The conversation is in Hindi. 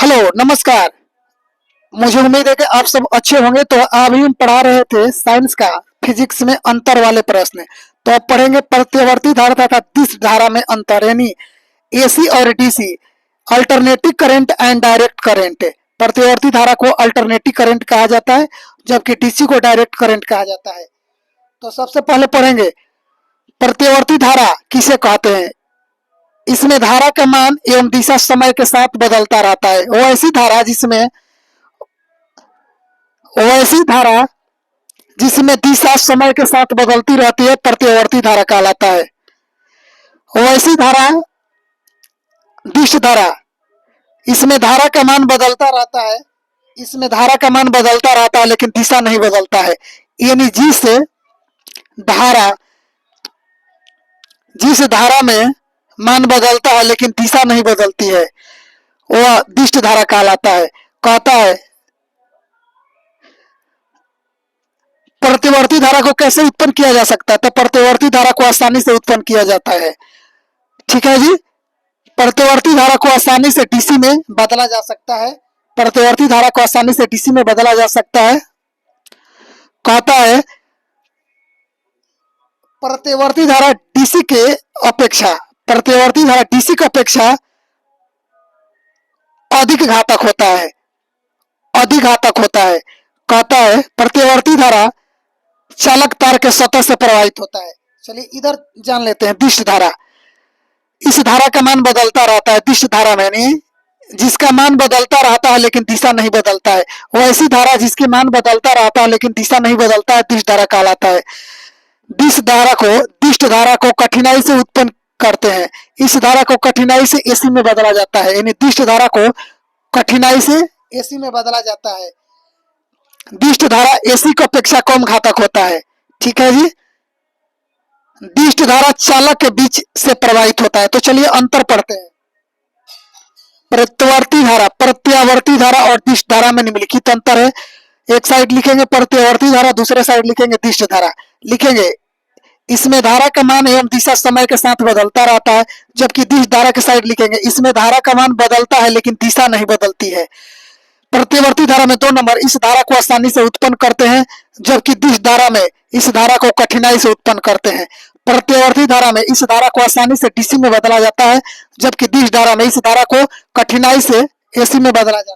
हेलो, नमस्कार। मुझे उम्मीद है कि आप सब अच्छे होंगे। तो अभी हम पढ़ा रहे थे साइंस का फिजिक्स में अंतर वाले प्रश्न। तो अब पढ़ेंगे प्रतिवर्ती धारा तथा दिश धारा में अंतर, यानी एसी और DC, alternative current and direct current. प्रतिवर्ती धारा को अल्टरनेटिव करंट कहा जाता है, जबकि डीसी को डायरेक्ट करंट कहा जाता है। तो सबसे पहले पढ़ेंगे प्रतिवर्ती धारा किसे कहते हैं। इसमें धारा का मान एवं दिशा समय के साथ बदलता रहता है। वैसी धारा जिसमें दिशा समय के साथ बदलती रहती है प्रतिवर्ती धारा कहलाता है। वैसी धारा दिश धारा, इसमें धारा का मान बदलता रहता है। इसमें धारा का मान बदलता रहता है लेकिन दिशा नहीं बदलता है। यानी जिस धारा में मान बदलता है लेकिन दिशा नहीं बदलती है, वह दिष्ट धारा कहलाता है। कहता है प्रतिवर्ती धारा को कैसे उत्पन्न किया जा सकता है। तो प्रतिवर्ती धारा को आसानी से उत्पन्न किया जाता है। ठीक है जी। प्रतिवर्ती धारा को आसानी से डीसी में बदला जा सकता है। प्रतिवर्ती धारा को आसानी से डीसी में बदला जा सकता है। कहता है प्रतिवर्ती धारा डीसी के अपेक्षा अधिक घातक होता है। कहता है प्रतिवर्ती धारा चालक तार के सतह से प्रवाहित होता है। चलिए इधर जान लेते हैं दिष्ट धारा। इस धारा का मान बदलता रहता है। दिष्ट धारा में जिसका मान बदलता रहता है लेकिन दिशा नहीं बदलता है, वैसी धारा जिसके मान बदलता रहता है लेकिन दिशा नहीं बदलता है, दिष्ट धारा कहलाता है। दिष्ट धारा को कठिनाई से उत्पन्न करते हैं। इस धारा को कठिनाई से एसी में बदला जाता है। यानी दिष्ट धारा को कठिनाई से एसी में बदला जाता है। दिष्ट धारा एसी की अपेक्षा कम घातक होता है। ठीक है जी। दिष्ट धारा चालक के बीच से प्रवाहित होता है। तो चलिए अंतर पढ़ते हैं। प्रत्यावर्ती धारा और दिष्ट धारा में निम्नलिखित अंतर है। एक साइड लिखेंगे प्रत्यावर्ती धारा, दूसरे साइड लिखेंगे दिष्ट धारा। लिखेंगे इसमें धारा का मान एवं दिशा समय के साथ बदलता रहता है, जबकि दिष्ट धारा के साइड लिखेंगे इसमें धारा का मान बदलता है लेकिन दिशा नहीं बदलती है। प्रतिवर्ती धारा में 2 नंबर इस धारा को आसानी से उत्पन्न करते हैं, जबकि दिष्ट धारा में इस धारा को कठिनाई से उत्पन्न करते हैं। प्रतिवर्ती धारा में इस धारा को आसानी से डीसी में बदला जाता है, जबकि दिष्ट धारा में इस धारा को कठिनाई से एसी में बदला जाता है।